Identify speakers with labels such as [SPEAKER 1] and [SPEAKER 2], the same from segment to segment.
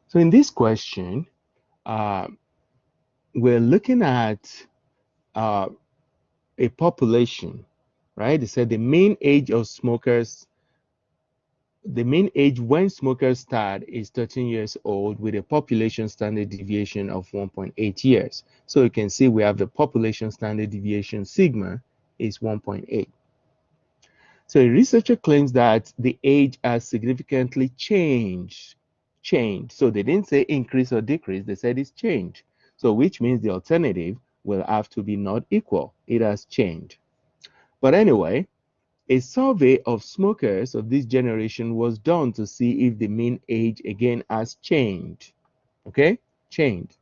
[SPEAKER 1] So in this question, uh, we're looking at uh, a population, right? They said the mean age when smokers start is 13 years old with a population standard deviation of 1.8 years. So you can see we have the population standard deviation sigma is 1.8. So a researcher claims that the age has significantly changed. So they didn't say increase or decrease, they said it's changed. So which means the alternative will have to be not equal. It has changed. But anyway, a survey of smokers of this generation was done to see if the mean age again has changed. Okay, changed.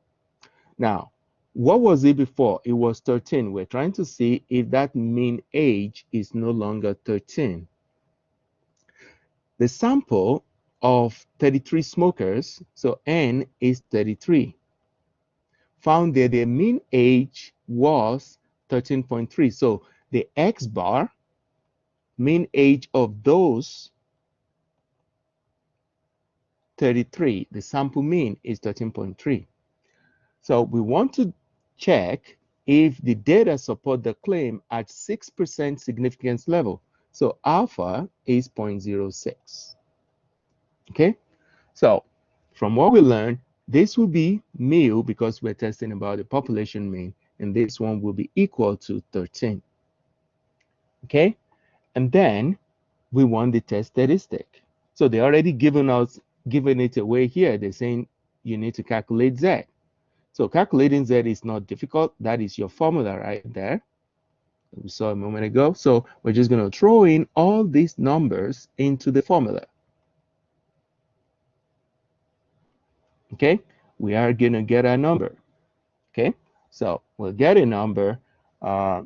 [SPEAKER 1] Now, what was it before? It was 13. We're trying to see if that mean age is no longer 13. The sample of 33 smokers, so N is 33, found that their mean age was 13.3. So the X bar, mean age of those 33, the sample mean is 13.3. So we want to check if the data support the claim at 6% significance level. So alpha is 0.06. Okay, so from what we learned, this will be mu because we're testing about the population mean, and this one will be equal to 13. Okay, and then we want the test statistic. So they already given it away here. They're saying you need to calculate Z. So calculating Z is not difficult. That is your formula right there. We saw a moment ago. So we're just going to throw in all these numbers into the formula. Okay, we are going to get a number. Okay, so we'll get a number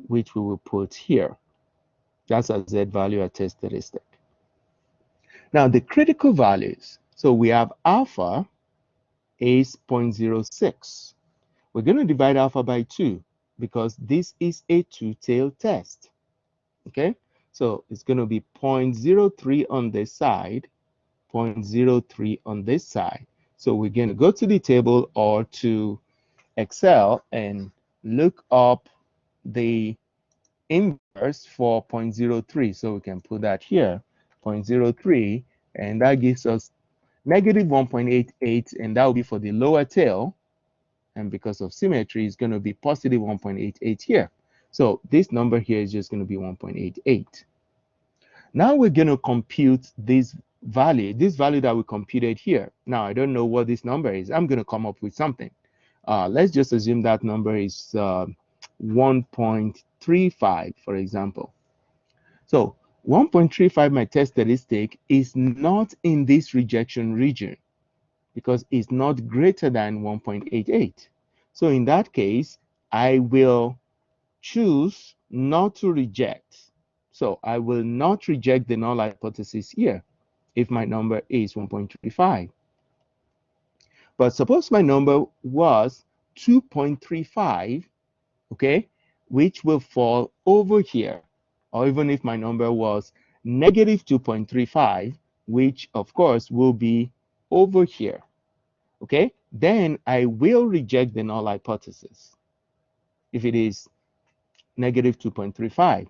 [SPEAKER 1] which we will put here. That's a Z value, a test statistic. Now the critical values. So we have alpha is 0.06. We're going to divide alpha by 2 because this is a two-tailed test. Okay, so it's going to be 0.03 on this side, 0.03 on this side. So we're going to go to the table or to Excel and look up the inverse for 0.03. So we can put that here, 0.03, and that gives us negative 1.88, and that will be for the lower tail. And because of symmetry, it's going to be positive 1.88 here. So this number here is just going to be 1.88. Now we're going to compute this value that we computed here. Now, I don't know what this number is. I'm going to come up with something. Let's just assume that number is 1.35, for example. So 1.35, my test statistic, is not in this rejection region because it's not greater than 1.88. So in that case, I will choose not to reject. So I will not reject the null hypothesis here if my number is 1.35. But suppose my number was 2.35, okay, which will fall over here. Or even if my number was negative 2.35, which of course will be over here, okay, then I will reject the null hypothesis if it is negative 2.35.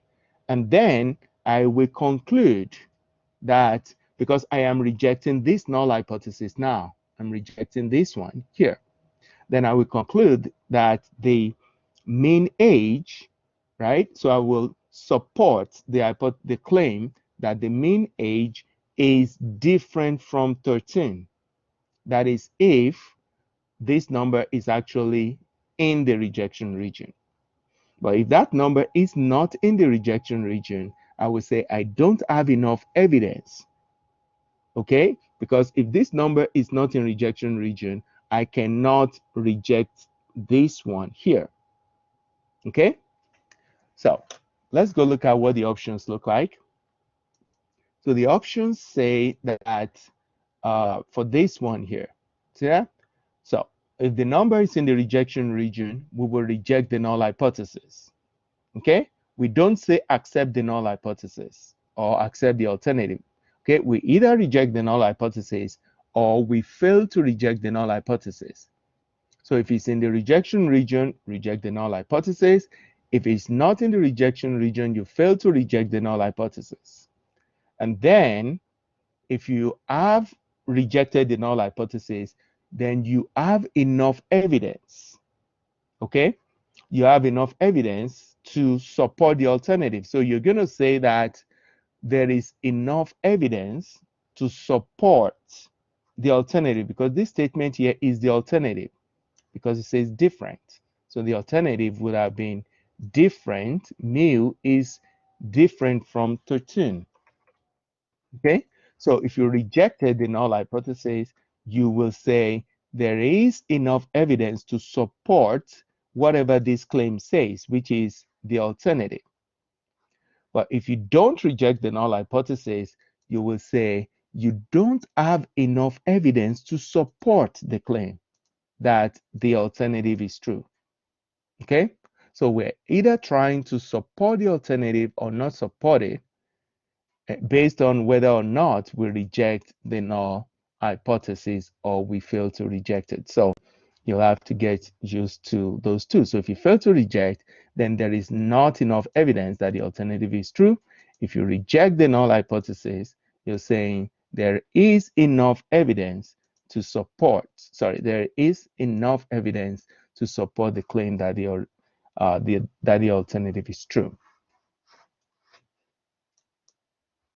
[SPEAKER 1] And then I will conclude that because I am rejecting this null hypothesis now, I'm rejecting this one here, then I will conclude that the mean age, right? So I will support the claim that the mean age is different from 13. That is if this number is actually in the rejection region. But if that number is not in the rejection region, I would say I don't have enough evidence. Okay? Because if this number is not in rejection region, I cannot reject this one here. Okay? So let's go look at what the options look like. So the options say that for this one here, see that? So if the number is in the rejection region, we will reject the null hypothesis. Okay, we don't say accept the null hypothesis or accept the alternative. Okay, we either reject the null hypothesis or we fail to reject the null hypothesis. So if it's in the rejection region, reject the null hypothesis. If it's not in the rejection region, you fail to reject the null hypothesis. And then if you have rejected the null hypothesis, then you have enough evidence. Okay? You have enough evidence to support the alternative. So you're going to say that there is enough evidence to support the alternative, because this statement here is the alternative, because it says different. So the alternative would have been different. Mu is different from 13. Okay? So if you rejected the null hypothesis, you will say there is enough evidence to support whatever this claim says, which is the alternative. But if you don't reject the null hypothesis, you will say you don't have enough evidence to support the claim that the alternative is true. Okay? So we're either trying to support the alternative or not support it based on whether or not we reject the null hypothesis or we fail to reject it. So you'll have to get used to those two. So if you fail to reject, then there is not enough evidence that the alternative is true. If you reject the null hypothesis, you're saying there is enough evidence to support, there is enough evidence to support the claim that the alternative is true.